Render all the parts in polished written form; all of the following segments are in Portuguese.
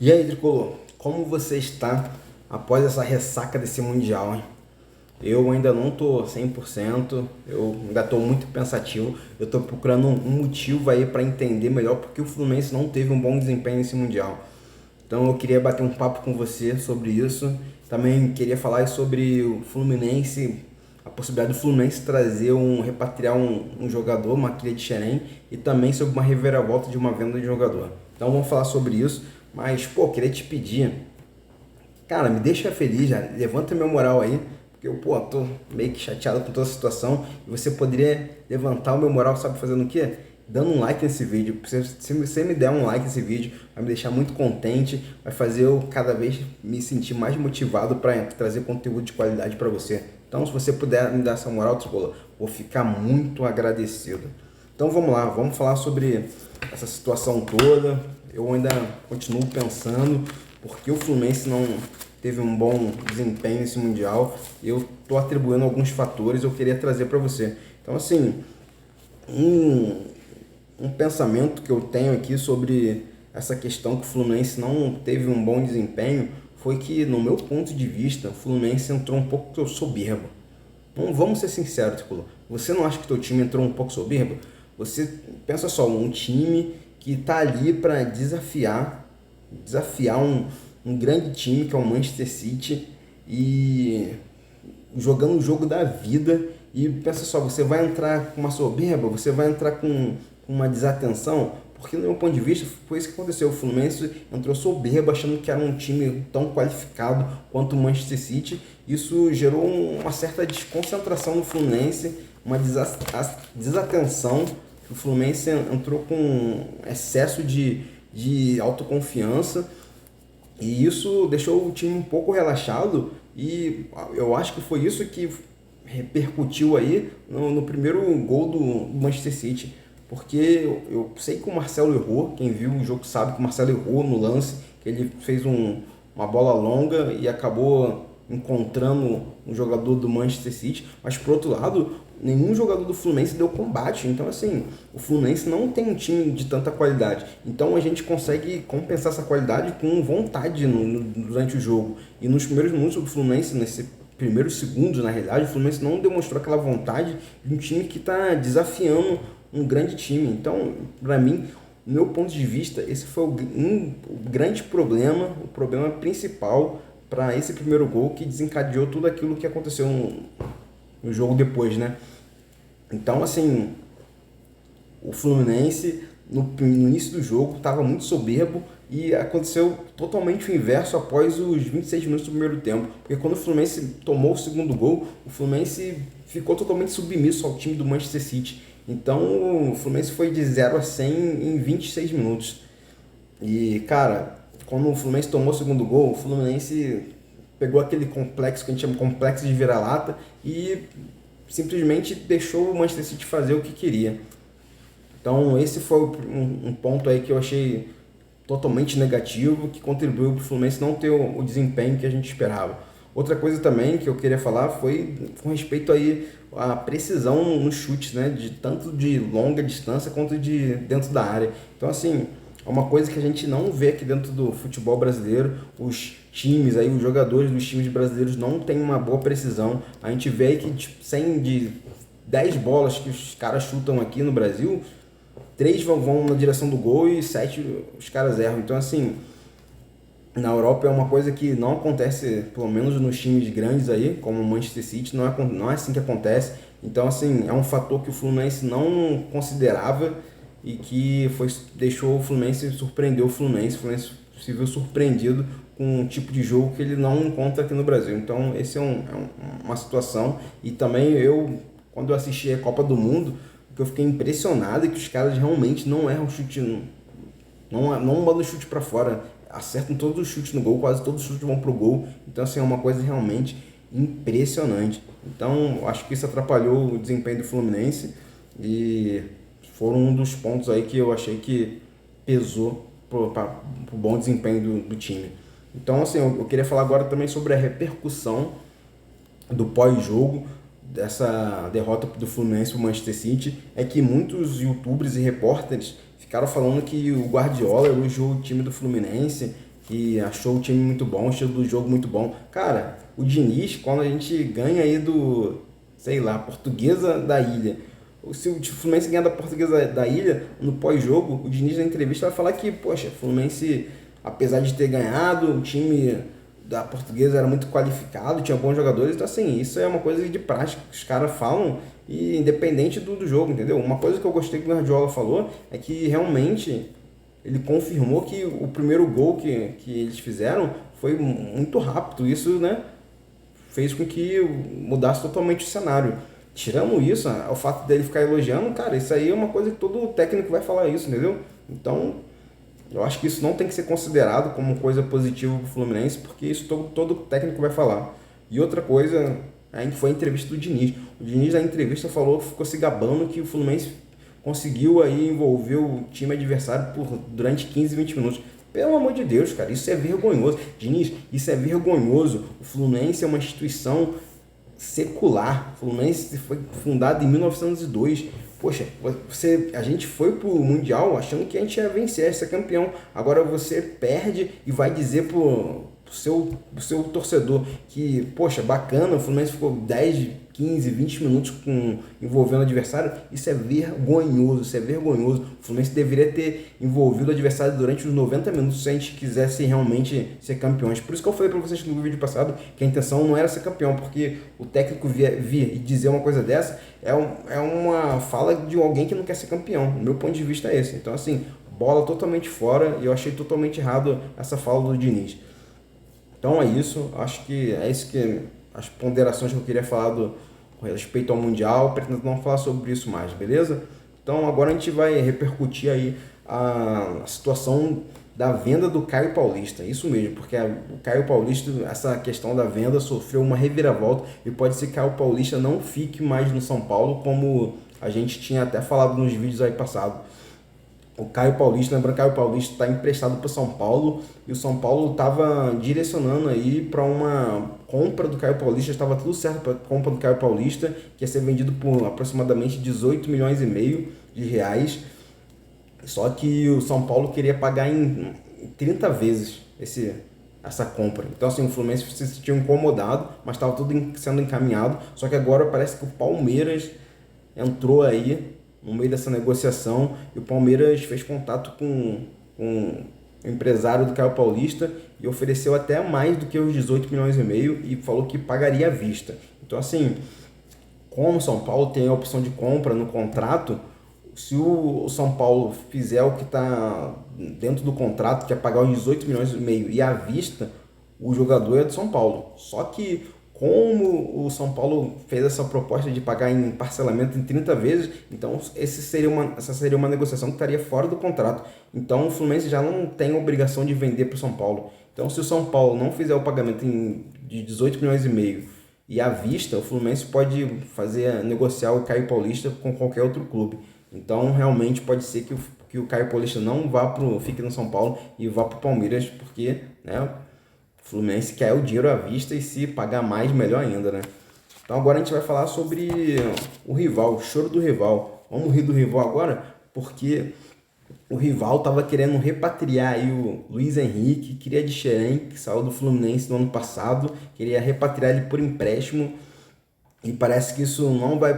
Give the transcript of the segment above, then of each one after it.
E aí, Tricolor, como você está após essa ressaca desse Mundial, hein? Eu ainda não tô 100%, eu ainda tô muito pensativo, eu tô procurando um motivo aí para entender melhor porque o Fluminense não teve um bom desempenho nesse Mundial. Então eu queria bater um papo com você sobre isso. Também queria falar sobre o Fluminense, a possibilidade do Fluminense trazer repatriar um jogador, uma cria de Xerém, e também sobre uma reviravolta de uma venda de jogador. Então vamos falar sobre isso, mas pô, queria te pedir, cara, me deixa feliz, já, levanta meu moral aí, porque eu, pô, tô meio que chateado com toda a situação, e você poderia levantar o meu moral, sabe fazendo o quê? Dando um like nesse vídeo. Se você me der um like nesse vídeo, vai me deixar muito contente, vai fazer eu cada vez me sentir mais motivado para trazer conteúdo de qualidade para você. Então, se você puder me dar essa moral, Tricolor, vou ficar muito agradecido. Então vamos lá, vamos falar sobre essa situação toda. Eu ainda continuo pensando porque o Fluminense não teve um bom desempenho nesse Mundial. Eu estou atribuindo alguns fatores, eu queria trazer para você. Então, assim, um pensamento que eu tenho aqui sobre essa questão que o Fluminense não teve um bom desempenho foi que, no meu ponto de vista, o Fluminense entrou um pouco soberbo. Não, vamos ser sinceros, Tricolor. Você não acha que teu time entrou um pouco soberbo? Você pensa só, um time que está ali para desafiar um grande time que é o Manchester City e jogando o jogo da vida. E pensa só, você vai entrar com uma soberba, você vai entrar com uma desatenção, porque no meu ponto de vista foi isso que aconteceu. O Fluminense entrou soberbo achando que era um time tão qualificado quanto o Manchester City. Isso gerou uma certa desconcentração no Fluminense, uma desatenção. O Fluminense entrou com excesso de autoconfiança e isso deixou o time um pouco relaxado, e eu acho que foi isso que repercutiu aí no primeiro gol do Manchester City. Porque eu sei que o Marcelo errou, quem viu o jogo sabe que o Marcelo errou no lance, que ele fez uma bola longa e acabou encontrando um jogador do Manchester City, mas por outro lado, nenhum jogador do Fluminense deu combate. Então, assim, o Fluminense não tem um time de tanta qualidade. Então, a gente consegue compensar essa qualidade com vontade durante o jogo. E nos primeiros minutos do Fluminense, nesse primeiros segundos, na realidade, o Fluminense não demonstrou aquela vontade de um time que está desafiando um grande time. Então, para mim, do meu ponto de vista, esse foi o grande problema, o problema principal para esse primeiro gol que desencadeou tudo aquilo que aconteceu no jogo depois, né? Então, assim, o Fluminense no início do jogo estava muito soberbo e aconteceu totalmente o inverso após os 26 minutos do primeiro tempo. Porque quando o Fluminense tomou o segundo gol, o Fluminense ficou totalmente submisso ao time do Manchester City. Então o Fluminense foi de 0 a 100 em 26 minutos. E, cara, quando o Fluminense tomou o segundo gol, o Fluminense pegou aquele complexo que a gente chama de complexo de vira-lata e simplesmente deixou o Manchester City fazer o que queria. Então esse foi um ponto aí que eu achei totalmente negativo, que contribuiu para o Fluminense não ter o desempenho que a gente esperava. Outra coisa também que eu queria falar foi com respeito aí à precisão nos chutes, né? Tanto de longa distância quanto de dentro da área. Então, assim, é uma coisa que a gente não vê aqui dentro do futebol brasileiro. Os times aí, os jogadores dos times brasileiros não têm uma boa precisão. A gente vê aí que de 10 bolas que os caras chutam aqui no Brasil, 3 vão na direção do gol e 7 os caras erram. Então, assim, na Europa é uma coisa que não acontece, pelo menos nos times grandes aí, como o Manchester City, não é assim que acontece. Então, assim, é um fator que o Fluminense não considerava e que deixou o Fluminense, surpreendeu o Fluminense. O Fluminense se viu surpreendido com um tipo de jogo que ele não encontra aqui no Brasil. Então, esse é uma situação. E também quando eu assisti a Copa do Mundo, que eu fiquei impressionado é que os caras realmente não erram chute, não mandam chute para fora, acertam todos os chutes no gol, quase todos os chutes vão pro gol. Então, assim, é uma coisa realmente impressionante. Então, acho que isso atrapalhou o desempenho do Fluminense e foram um dos pontos aí que eu achei que pesou para o bom desempenho do time. Então, assim, eu queria falar agora também sobre a repercussão do pós-jogo dessa derrota do Fluminense para o Manchester City. É que muitos youtubers e repórteres ficaram falando que o Guardiola elogiou o time do Fluminense que achou o time muito bom, o estilo do jogo muito bom. Cara, o Diniz, quando a gente ganha aí do, sei lá, Portuguesa da Ilha, se o Fluminense ganhar da Portuguesa da Ilha, no pós-jogo, o Diniz na entrevista vai falar que, poxa, o Fluminense, apesar de ter ganhado, o time da Portuguesa era muito qualificado, tinha bons jogadores, então assim, isso é uma coisa de prática que os caras falam e independente do jogo, entendeu? Uma coisa que eu gostei que o Guardiola falou é que realmente ele confirmou que o primeiro gol que eles fizeram foi muito rápido, isso, né, fez com que mudasse totalmente o cenário. Tirando isso, o fato dele ficar elogiando, cara, isso aí é uma coisa que todo técnico vai falar isso, entendeu? Então, eu acho que isso não tem que ser considerado como coisa positiva para o Fluminense, porque isso todo técnico vai falar. E outra coisa, aí foi a entrevista do Diniz. O Diniz na entrevista falou, ficou se gabando que o Fluminense conseguiu aí envolver o time adversário durante 15, 20 minutos. Pelo amor de Deus, cara, isso é vergonhoso. Diniz, isso é vergonhoso. O Fluminense é uma instituição secular. O Fluminense foi fundado em 1902. Poxa, a gente foi pro Mundial achando que a gente ia vencer, ia ser campeão. Agora você perde e vai dizer pro seu torcedor que, poxa, bacana, o Fluminense ficou 10, 15, 20 minutos envolvendo o adversário. Isso é vergonhoso, isso é vergonhoso. O Fluminense deveria ter envolvido o adversário durante os 90 minutos se a gente quisesse realmente ser campeões. Por isso que eu falei para vocês no vídeo passado que a intenção não era ser campeão, porque o técnico vir e dizer uma coisa dessa é uma fala de alguém que não quer ser campeão. O meu ponto de vista é esse. Então, assim, bola totalmente fora e eu achei totalmente errado essa fala do Diniz. Então é isso, acho que é isso que as ponderações que eu queria falar com respeito ao Mundial, pretendo não falar sobre isso mais, beleza? Então agora a gente vai repercutir aí a situação da venda do Caio Paulista, isso mesmo, porque o Caio Paulista, essa questão da venda sofreu uma reviravolta e pode ser que o Caio Paulista não fique mais no São Paulo, como a gente tinha até falado nos vídeos aí passados. O Caio Paulista, lembrando que o Caio Paulista está emprestado para o São Paulo e o São Paulo estava direcionando aí para uma compra do Caio Paulista, estava tudo certo para a compra do Caio Paulista, que ia ser vendido por aproximadamente 18 milhões e meio de reais, só que o São Paulo queria pagar em 30 vezes essa compra. Então assim, o Fluminense se sentiu incomodado, mas estava tudo sendo encaminhado, só que agora parece que o Palmeiras entrou aí no meio dessa negociação e o Palmeiras fez contato com o empresário do Caio Paulista e ofereceu até mais do que os 18 milhões e meio e falou que pagaria à vista. Então assim, como o São Paulo tem a opção de compra no contrato, se o São Paulo fizer o que está dentro do contrato, que é pagar os 18 milhões e meio e à vista, o jogador é do São Paulo. Só que como o São Paulo fez essa proposta de pagar em parcelamento em 30 vezes, então essa seria uma negociação que estaria fora do contrato. Então o Fluminense já não tem obrigação de vender para o São Paulo. Então se o São Paulo não fizer o pagamento de 18 milhões e meio e à vista, o Fluminense pode negociar o Caio Paulista com qualquer outro clube. Então realmente pode ser que o Caio Paulista não fique no São Paulo e vá para o Palmeiras, porque, né, o Fluminense quer o dinheiro à vista e se pagar mais, melhor ainda, né? Então agora a gente vai falar sobre o rival, o choro do rival. Vamos rir do rival agora, porque o rival estava querendo repatriar aí o Luiz Henrique, cria de Xerém, que saiu do Fluminense no ano passado, queria repatriar ele por empréstimo. E parece que isso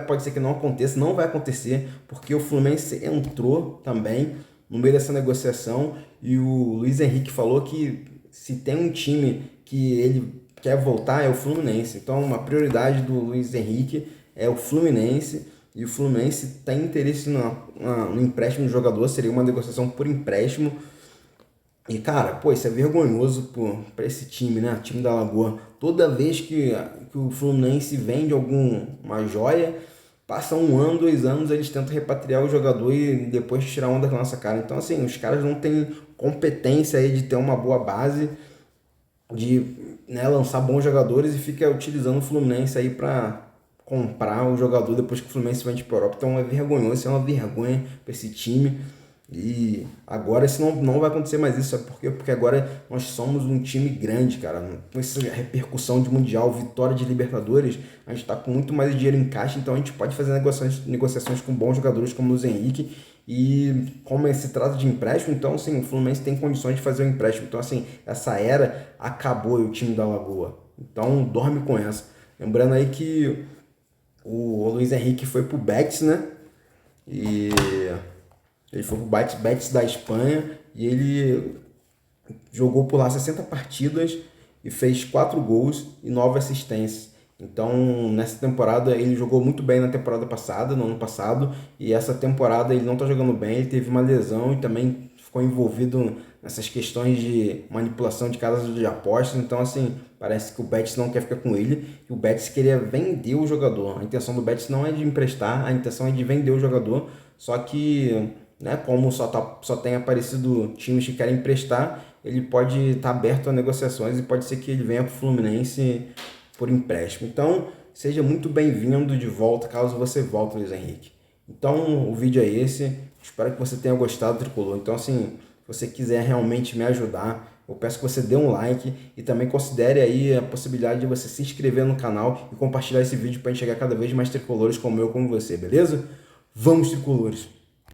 pode ser que não aconteça, não vai acontecer, porque o Fluminense entrou também no meio dessa negociação e o Luiz Henrique falou que se tem um time que ele quer voltar é o Fluminense. Então, uma prioridade do Luiz Henrique é o Fluminense e o Fluminense tem interesse no empréstimo do jogador, seria uma negociação por empréstimo. E, cara, pô, isso é vergonhoso pra esse time, né? Time da Lagoa. Toda vez que o Fluminense vende uma joia, passa 1 ano, 2 anos, eles tentam repatriar o jogador e depois tirar onda com a nossa cara. Então, assim, os caras não têm competência aí de ter uma boa base, de, né, lançar bons jogadores e fica utilizando o Fluminense aí pra comprar o jogador depois que o Fluminense vende pra Europa. Então é vergonhoso, isso é uma vergonha pra esse time. E agora isso não vai acontecer mais isso, sabe por quê? Porque agora nós somos um time grande, cara, com essa repercussão de Mundial, vitória de Libertadores, a gente tá com muito mais dinheiro em caixa, então a gente pode fazer negociações com bons jogadores como o Luiz Henrique E como se trata de empréstimo, então assim, o Fluminense tem condições de fazer o empréstimo. Então assim, essa era acabou e o time da Lagoa. Então dorme com essa. Lembrando aí que o Luiz Henrique foi pro Betis, né? E ele foi pro Betis da Espanha e ele jogou por lá 60 partidas e fez 4 gols e 9 assistências. Então, nessa temporada, ele jogou muito bem na temporada passada, no ano passado, e essa temporada ele não está jogando bem, ele teve uma lesão e também ficou envolvido nessas questões de manipulação de casas de apostas. Então, assim, parece que o Betis não quer ficar com ele e o Betis queria vender o jogador. A intenção do Betis não é de emprestar, a intenção é de vender o jogador, só que, né, como só tem aparecido times que querem emprestar, ele pode estar aberto a negociações e pode ser que ele venha para o Fluminense por empréstimo. Então, seja muito bem-vindo de volta, caso você volte, Luiz Henrique. Então, o vídeo é esse. Espero que você tenha gostado, Tricolor. Então, assim, se você quiser realmente me ajudar, eu peço que você dê um like e também considere aí a possibilidade de você se inscrever no canal e compartilhar esse vídeo para enxergar cada vez mais tricolores como eu, como você, beleza? Vamos, tricolores!